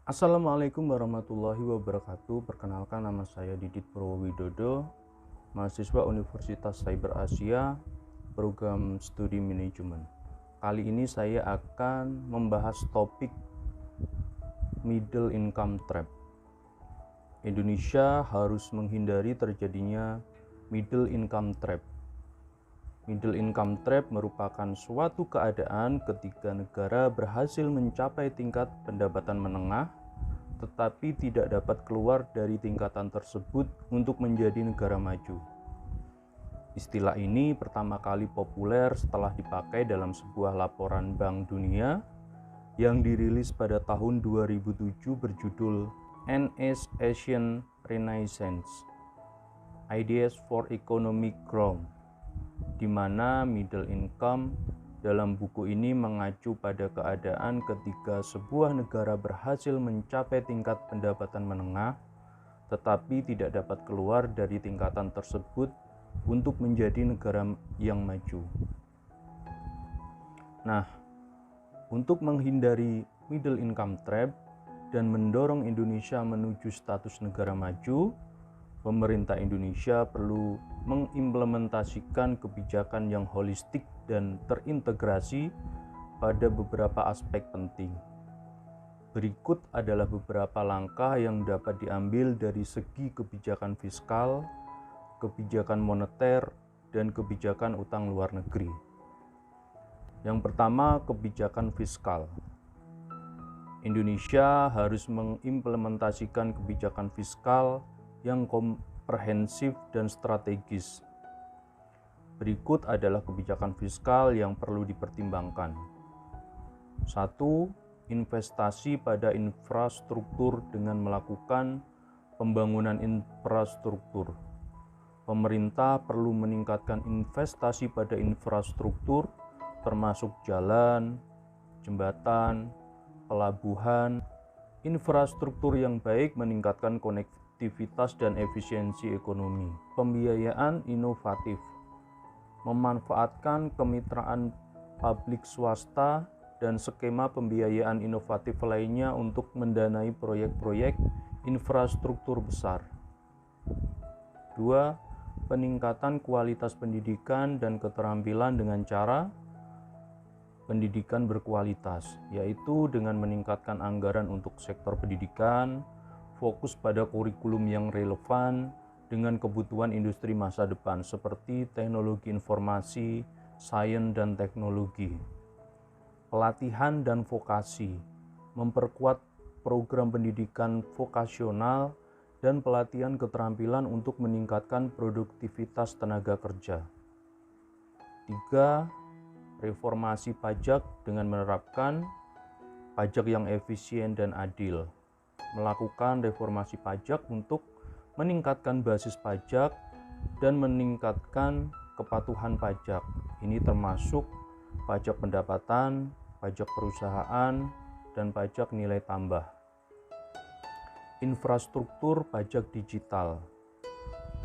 Assalamualaikum warahmatullahi wabarakatuh. Perkenalkan, nama saya Didit Purwowidodo, mahasiswa Universitas Cyber Asia, program studi manajemen. Kali ini saya akan membahas topik middle income trap. Indonesia harus menghindari terjadinya middle income trap. Middle income trap merupakan suatu keadaan ketika negara berhasil mencapai tingkat pendapatan menengah, tetapi tidak dapat keluar dari tingkatan tersebut untuk menjadi negara maju. Istilah ini pertama kali populer setelah dipakai dalam sebuah laporan Bank Dunia yang dirilis pada tahun 2007 berjudul NS Asian Renaissance: Ideas for Economic Growth, di mana middle income dalam buku ini mengacu pada keadaan ketika sebuah negara berhasil mencapai tingkat pendapatan menengah, tetapi tidak dapat keluar dari tingkatan tersebut untuk menjadi negara yang maju. Nah, untuk menghindari middle income trap dan mendorong Indonesia menuju status negara maju, pemerintah Indonesia perlu mengimplementasikan kebijakan yang holistik dan terintegrasi pada beberapa aspek penting. Berikut adalah beberapa langkah yang dapat diambil dari segi kebijakan fiskal, kebijakan moneter, dan kebijakan utang luar negeri. Yang pertama, kebijakan fiskal. Indonesia harus mengimplementasikan kebijakan fiskal yang komprehensif dan strategis. Berikut adalah kebijakan fiskal yang perlu dipertimbangkan. 1. Investasi pada infrastruktur dengan melakukan pembangunan infrastruktur. Pemerintah perlu meningkatkan investasi pada infrastruktur, termasuk jalan, jembatan, pelabuhan. Infrastruktur yang baik meningkatkan konektivitas dan efisiensi ekonomi. Pembiayaan inovatif, memanfaatkan kemitraan publik swasta dan skema pembiayaan inovatif lainnya untuk mendanai proyek-proyek infrastruktur besar. 2. Peningkatan kualitas pendidikan dan keterampilan dengan cara pendidikan berkualitas, yaitu dengan meningkatkan anggaran untuk sektor pendidikan, fokus pada kurikulum yang relevan dengan kebutuhan industri masa depan seperti teknologi informasi, sains dan teknologi. Pelatihan dan vokasi, memperkuat program pendidikan vokasional dan pelatihan keterampilan untuk meningkatkan produktivitas tenaga kerja. 3. Reformasi pajak dengan menerapkan pajak yang efisien dan adil. Melakukan reformasi pajak untuk meningkatkan basis pajak dan meningkatkan kepatuhan pajak. Ini termasuk pajak pendapatan, pajak perusahaan, dan pajak nilai tambah. Infrastruktur pajak digital,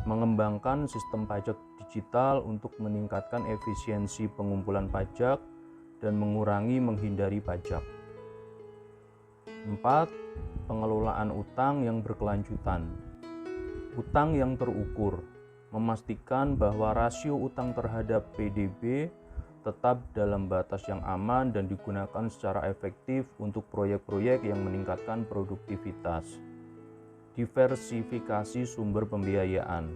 mengembangkan sistem pajak digital untuk meningkatkan efisiensi pengumpulan pajak dan menghindari pajak. 4. Pengelolaan utang yang berkelanjutan. Utang yang terukur, memastikan bahwa rasio utang terhadap PDB tetap dalam batas yang aman dan digunakan secara efektif untuk proyek-proyek yang meningkatkan produktivitas. Diversifikasi sumber pembiayaan,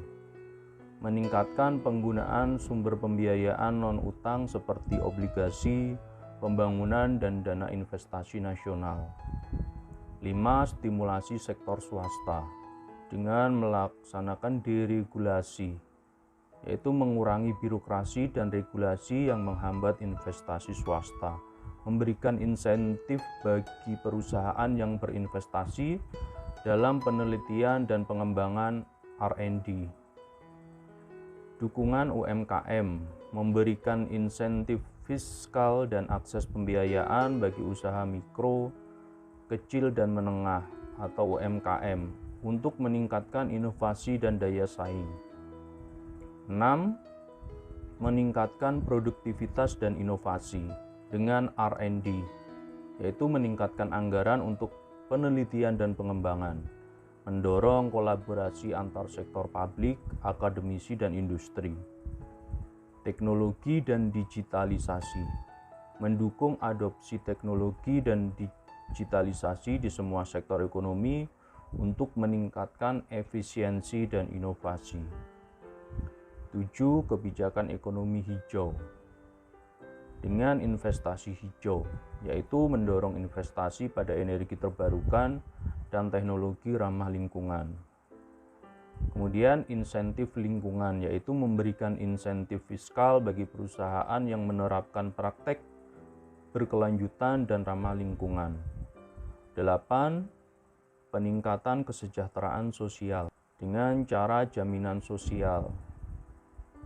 meningkatkan penggunaan sumber pembiayaan non-utang seperti obligasi, pembangunan, dan dana investasi nasional. 5. Stimulasi sektor swasta dengan melaksanakan deregulasi, yaitu mengurangi birokrasi dan regulasi yang menghambat investasi swasta, memberikan insentif bagi perusahaan yang berinvestasi dalam penelitian dan pengembangan R&D. Dukungan UMKM, memberikan insentif fiskal dan akses pembiayaan bagi usaha mikro, kecil dan menengah atau UMKM untuk meningkatkan inovasi dan daya saing. 6. Meningkatkan produktivitas dan inovasi dengan R&D, yaitu meningkatkan anggaran untuk penelitian dan pengembangan, mendorong kolaborasi antar sektor publik, akademisi, dan industri. Teknologi dan digitalisasi, mendukung adopsi teknologi dan digitalisasi di semua sektor ekonomi untuk meningkatkan efisiensi dan inovasi. 7. Kebijakan ekonomi hijau. Dengan investasi hijau, yaitu mendorong investasi pada energi terbarukan dan teknologi ramah lingkungan. Kemudian insentif lingkungan, yaitu memberikan insentif fiskal bagi perusahaan yang menerapkan praktek berkelanjutan dan ramah lingkungan. 8. Peningkatan kesejahteraan sosial dengan cara jaminan sosial,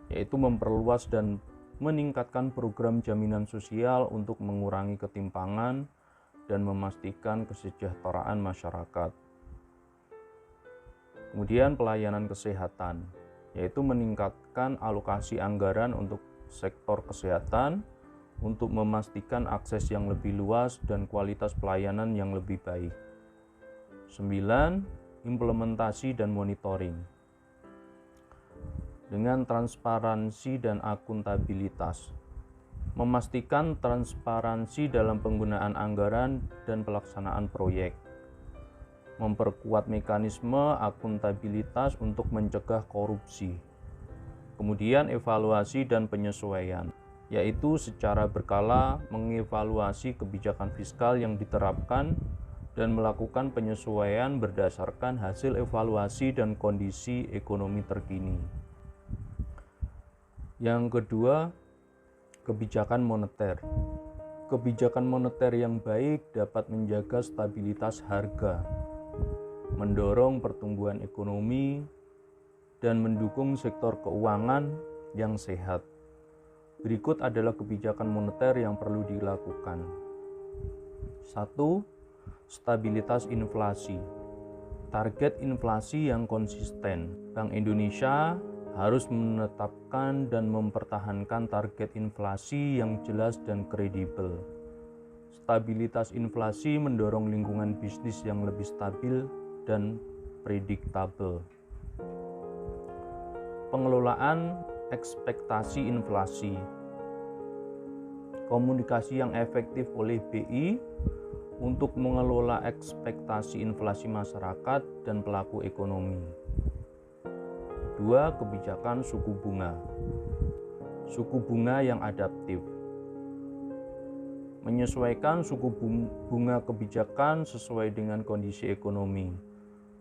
yaitu memperluas dan meningkatkan program jaminan sosial untuk mengurangi ketimpangan dan memastikan kesejahteraan masyarakat. Kemudian pelayanan kesehatan, yaitu meningkatkan alokasi anggaran untuk sektor kesehatan untuk memastikan akses yang lebih luas dan kualitas pelayanan yang lebih baik. 9. Implementasi dan monitoring. Dengan transparansi dan akuntabilitas, memastikan transparansi dalam penggunaan anggaran dan pelaksanaan proyek, memperkuat mekanisme akuntabilitas untuk mencegah korupsi. Kemudian evaluasi dan penyesuaian, yaitu secara berkala mengevaluasi kebijakan fiskal yang diterapkan dan melakukan penyesuaian berdasarkan hasil evaluasi dan kondisi ekonomi terkini. Yang kedua, kebijakan moneter. Kebijakan moneter yang baik dapat menjaga stabilitas harga, mendorong pertumbuhan ekonomi, dan mendukung sektor keuangan yang sehat. Berikut adalah kebijakan moneter yang perlu dilakukan. 1. Stabilitas inflasi. Target inflasi yang konsisten. Bank Indonesia harus menetapkan dan mempertahankan target inflasi yang jelas dan kredibel. Stabilitas inflasi mendorong lingkungan bisnis yang lebih stabil dan prediktabel. Pengelolaan ekspektasi inflasi. Komunikasi yang efektif oleh BI untuk mengelola ekspektasi inflasi masyarakat dan pelaku ekonomi. 2. Kebijakan suku bunga. Suku bunga yang adaptif. Menyesuaikan suku bunga kebijakan sesuai dengan kondisi ekonomi.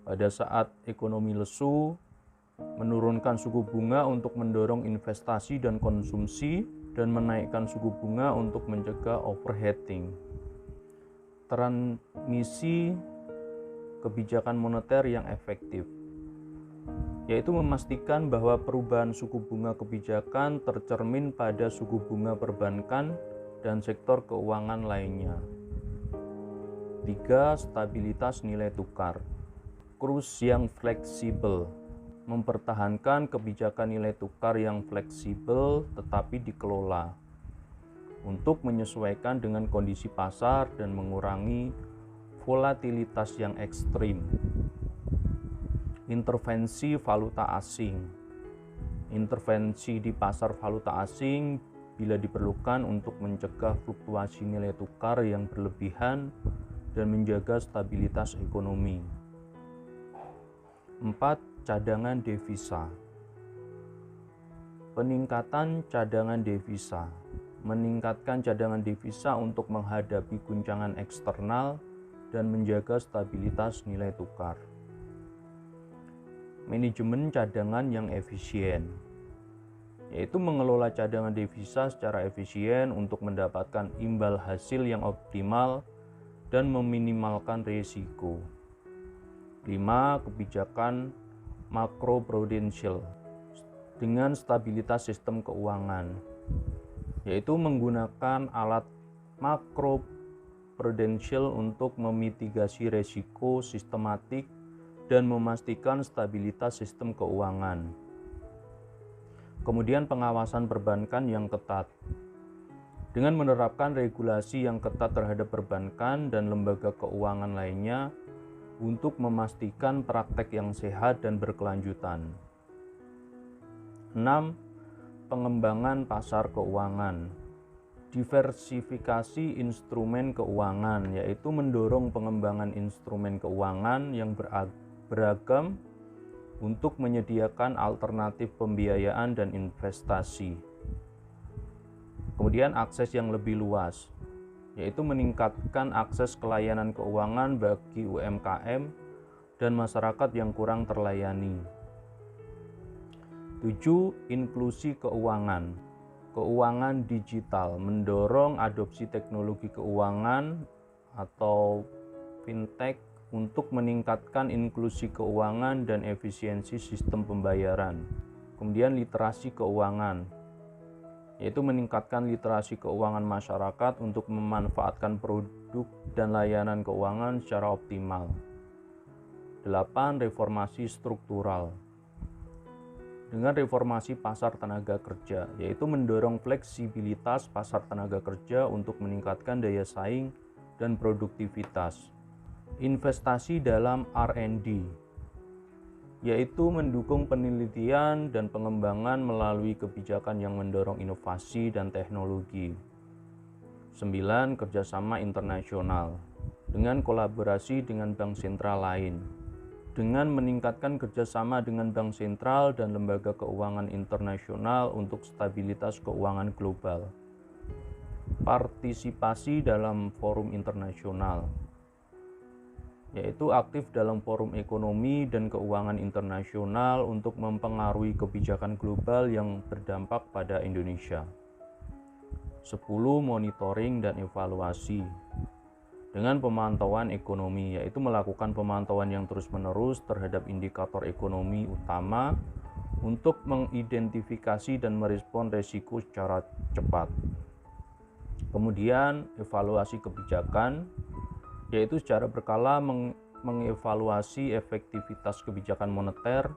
Pada saat ekonomi lesu, menurunkan suku bunga untuk mendorong investasi dan konsumsi, dan menaikkan suku bunga untuk mencegah overheating. Transmisi kebijakan moneter yang efektif, yaitu memastikan bahwa perubahan suku bunga kebijakan tercermin pada suku bunga perbankan dan sektor keuangan lainnya. 3. Stabilitas nilai tukar. Kurs yang fleksibel. Mempertahankan kebijakan nilai tukar yang fleksibel tetapi dikelola untuk menyesuaikan dengan kondisi pasar dan mengurangi volatilitas yang ekstrim. Intervensi valuta asing. Intervensi di pasar valuta asing bila diperlukan untuk mencegah fluktuasi nilai tukar yang berlebihan dan menjaga stabilitas ekonomi. 4. Cadangan devisa. Peningkatan cadangan devisa. Meningkatkan cadangan devisa untuk menghadapi guncangan eksternal dan menjaga stabilitas nilai tukar. Manajemen cadangan yang efisien, yaitu mengelola cadangan devisa secara efisien untuk mendapatkan imbal hasil yang optimal dan meminimalkan risiko. 5. Kebijakan makroprudensial dengan stabilitas sistem keuangan, yaitu menggunakan alat makroprudensial untuk memitigasi risiko sistematik dan memastikan stabilitas sistem keuangan. Kemudian pengawasan perbankan yang ketat. dengan menerapkan regulasi yang ketat terhadap perbankan dan lembaga keuangan lainnya untuk memastikan praktek yang sehat dan berkelanjutan. 6. Pengembangan pasar keuangan. Diversifikasi instrumen keuangan, yaitu mendorong pengembangan instrumen keuangan yang beragam untuk menyediakan alternatif pembiayaan dan investasi. Kemudian akses yang lebih luas, yaitu meningkatkan akses ke layanan keuangan bagi UMKM dan masyarakat yang kurang terlayani. 7. Inklusi keuangan. Keuangan digital, mendorong adopsi teknologi keuangan atau fintech untuk meningkatkan inklusi keuangan dan efisiensi sistem pembayaran. Kemudian literasi keuangan, yaitu meningkatkan literasi keuangan masyarakat untuk memanfaatkan produk dan layanan keuangan secara optimal. 8. Reformasi struktural. Dengan reformasi pasar tenaga kerja, yaitu mendorong fleksibilitas pasar tenaga kerja untuk meningkatkan daya saing dan produktivitas. Investasi dalam R&D, yaitu mendukung penelitian dan pengembangan melalui kebijakan yang mendorong inovasi dan teknologi. 9. Kerjasama internasional dengan kolaborasi dengan bank sentral lain. Dengan meningkatkan kerjasama dengan bank sentral dan lembaga keuangan internasional untuk stabilitas keuangan global. Partisipasi dalam forum internasional, yaitu aktif dalam forum ekonomi dan keuangan internasional untuk mempengaruhi kebijakan global yang berdampak pada Indonesia. 10. Monitoring dan evaluasi dengan pemantauan ekonomi, yaitu melakukan pemantauan yang terus-menerus terhadap indikator ekonomi utama untuk mengidentifikasi dan merespon risiko secara cepat. Kemudian evaluasi kebijakan, yaitu secara berkala mengevaluasi efektivitas kebijakan moneter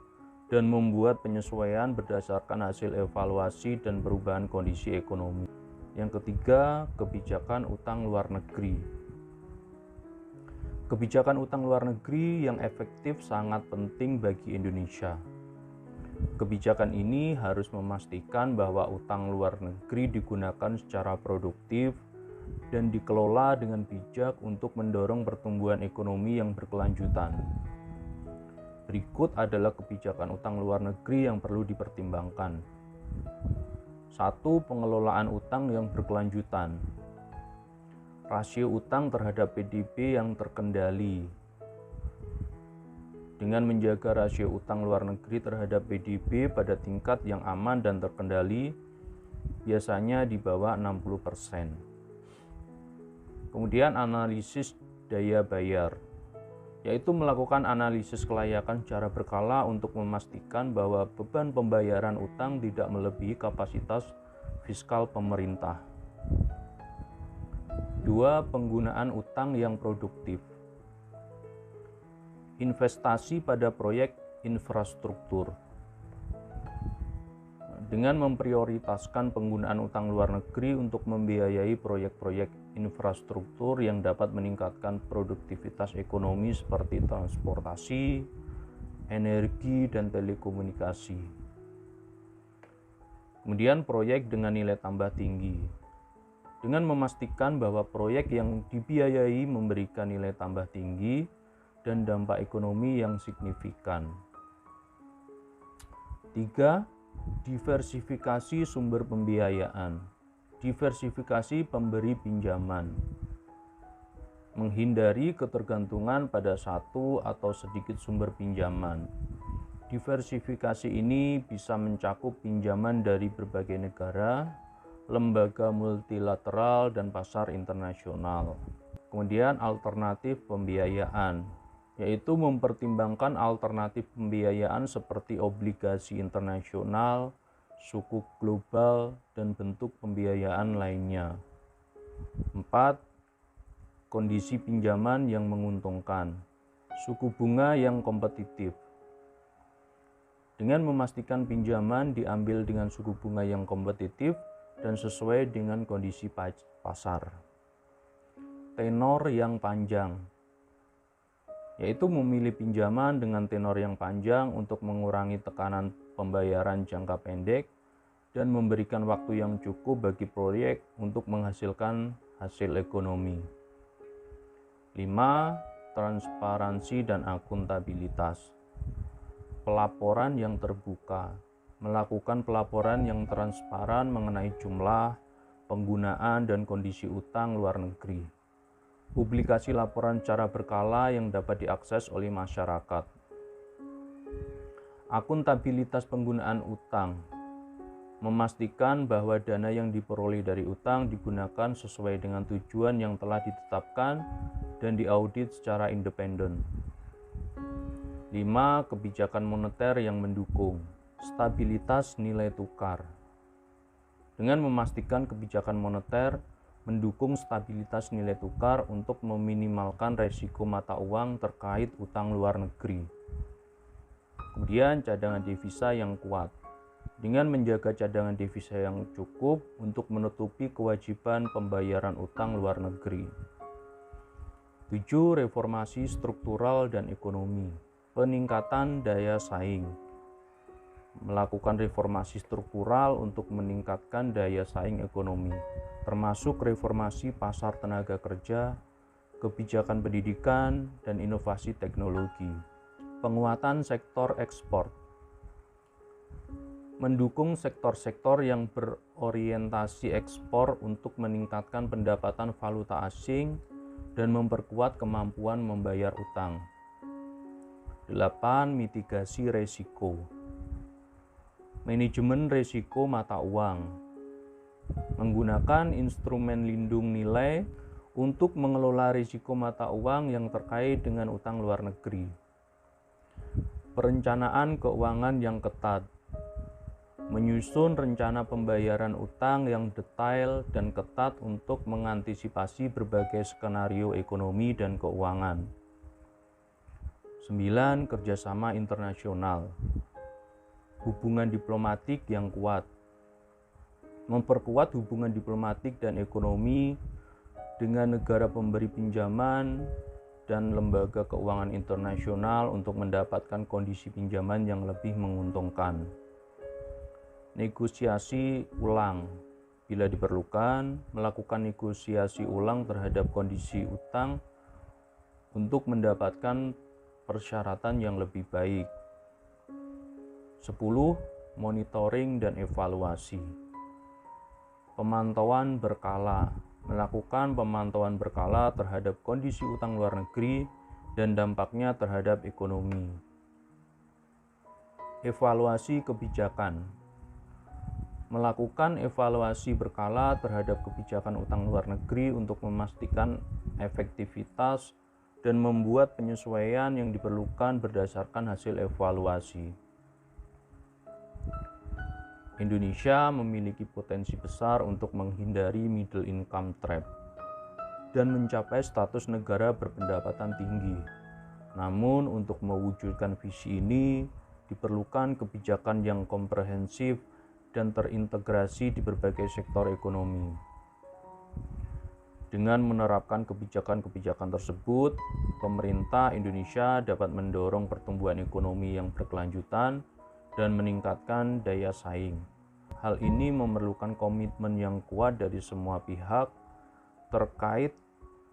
dan membuat penyesuaian berdasarkan hasil evaluasi dan perubahan kondisi ekonomi. Yang ketiga, kebijakan utang luar negeri. Kebijakan utang luar negeri yang efektif sangat penting bagi Indonesia. Kebijakan ini harus memastikan bahwa utang luar negeri digunakan secara produktif dan dikelola dengan bijak untuk mendorong pertumbuhan ekonomi yang berkelanjutan. Berikut adalah kebijakan utang luar negeri yang perlu dipertimbangkan. 1. Pengelolaan utang yang berkelanjutan. Rasio utang terhadap PDB yang terkendali. Dengan menjaga rasio utang luar negeri terhadap PDB pada tingkat yang aman dan terkendali, biasanya di bawah 60%. Kemudian analisis daya bayar, yaitu melakukan analisis kelayakan secara berkala untuk memastikan bahwa beban pembayaran utang tidak melebihi kapasitas fiskal pemerintah. 2. Penggunaan utang yang produktif. Investasi pada proyek infrastruktur. Dengan memprioritaskan penggunaan utang luar negeri untuk membiayai proyek-proyek infrastruktur yang dapat meningkatkan produktivitas ekonomi seperti transportasi, energi, dan telekomunikasi. Kemudian proyek dengan nilai tambah tinggi. Dengan memastikan bahwa proyek yang dibiayai memberikan nilai tambah tinggi dan dampak ekonomi yang signifikan. 3. Diversifikasi sumber pembiayaan. Diversifikasi pemberi pinjaman. Menghindari ketergantungan pada satu atau sedikit sumber pinjaman. Diversifikasi ini bisa mencakup pinjaman dari berbagai negara, lembaga multilateral, dan pasar internasional. Kemudian alternatif pembiayaan, yaitu mempertimbangkan alternatif pembiayaan seperti obligasi internasional, sukuk global, dan bentuk pembiayaan lainnya. 4. Kondisi pinjaman yang menguntungkan. Suku bunga yang kompetitif. Dengan memastikan pinjaman diambil dengan suku bunga yang kompetitif, dan sesuai dengan kondisi pasar. Tenor yang panjang, yaitu memilih pinjaman dengan tenor yang panjang untuk mengurangi tekanan pembayaran jangka pendek dan memberikan waktu yang cukup bagi proyek untuk menghasilkan hasil ekonomi. 5. Transparansi dan akuntabilitas. Pelaporan yang terbuka. Melakukan pelaporan yang transparan mengenai jumlah, penggunaan, dan kondisi utang luar negeri. Publikasi laporan secara berkala yang dapat diakses oleh masyarakat. Akuntabilitas penggunaan utang. Memastikan bahwa dana yang diperoleh dari utang digunakan sesuai dengan tujuan yang telah ditetapkan dan diaudit secara independen. 5. Kebijakan moneter yang mendukung stabilitas nilai tukar. Dengan memastikan kebijakan moneter mendukung stabilitas nilai tukar untuk meminimalkan resiko mata uang terkait utang luar negeri. Kemudian cadangan devisa yang kuat. Dengan menjaga cadangan devisa yang cukup untuk menutupi kewajiban pembayaran utang luar negeri. 7. Reformasi struktural dan ekonomi. Peningkatan daya saing. Melakukan reformasi struktural untuk meningkatkan daya saing ekonomi, termasuk reformasi pasar tenaga kerja, kebijakan pendidikan, dan inovasi teknologi. Penguatan sektor ekspor. Mendukung sektor-sektor yang berorientasi ekspor untuk meningkatkan pendapatan valuta asing dan memperkuat kemampuan membayar utang. 8. Mitigasi resiko. Manajemen risiko mata uang. Menggunakan instrumen lindung nilai untuk mengelola risiko mata uang yang terkait dengan utang luar negeri. Perencanaan keuangan yang ketat. Menyusun rencana pembayaran utang yang detail dan ketat untuk mengantisipasi berbagai skenario ekonomi dan keuangan. 9. Kerjasama internasional. Hubungan diplomatik yang kuat. Memperkuat hubungan diplomatik dan ekonomi dengan negara pemberi pinjaman dan lembaga keuangan internasional untuk mendapatkan kondisi pinjaman yang lebih menguntungkan. Negosiasi ulang. Bila diperlukan, melakukan negosiasi ulang terhadap kondisi utang untuk mendapatkan persyaratan yang lebih baik. 10. Monitoring dan evaluasi. Pemantauan berkala. Melakukan pemantauan berkala terhadap kondisi utang luar negeri dan dampaknya terhadap ekonomi. Evaluasi kebijakan. Melakukan evaluasi berkala terhadap kebijakan utang luar negeri untuk memastikan efektivitas dan membuat penyesuaian yang diperlukan berdasarkan hasil evaluasi. Indonesia memiliki potensi besar untuk menghindari middle income trap dan mencapai status negara berpendapatan tinggi. Namun, untuk mewujudkan visi ini diperlukan kebijakan yang komprehensif dan terintegrasi di berbagai sektor ekonomi. Dengan menerapkan kebijakan-kebijakan tersebut, pemerintah Indonesia dapat mendorong pertumbuhan ekonomi yang berkelanjutan dan meningkatkan daya saing. Hal ini memerlukan komitmen yang kuat dari semua pihak terkait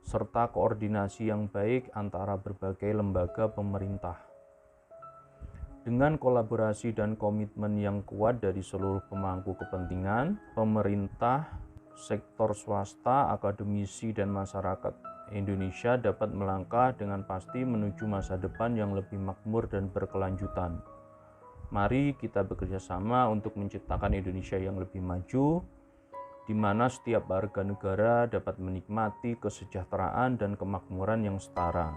serta koordinasi yang baik antara berbagai lembaga pemerintah. Dengan kolaborasi dan komitmen yang kuat dari seluruh pemangku kepentingan, pemerintah, sektor swasta, akademisi, dan masyarakat Indonesia dapat melangkah dengan pasti menuju masa depan yang lebih makmur dan berkelanjutan. Mari kita bekerja sama untuk menciptakan Indonesia yang lebih maju, di mana setiap warga negara dapat menikmati kesejahteraan dan kemakmuran yang setara.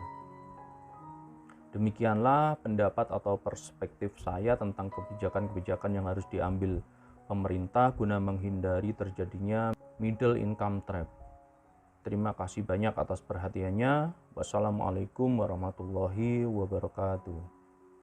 Demikianlah pendapat atau perspektif saya tentang kebijakan-kebijakan yang harus diambil pemerintah guna menghindari terjadinya middle income trap. Terima kasih banyak atas perhatiannya. Wassalamualaikum warahmatullahi wabarakatuh.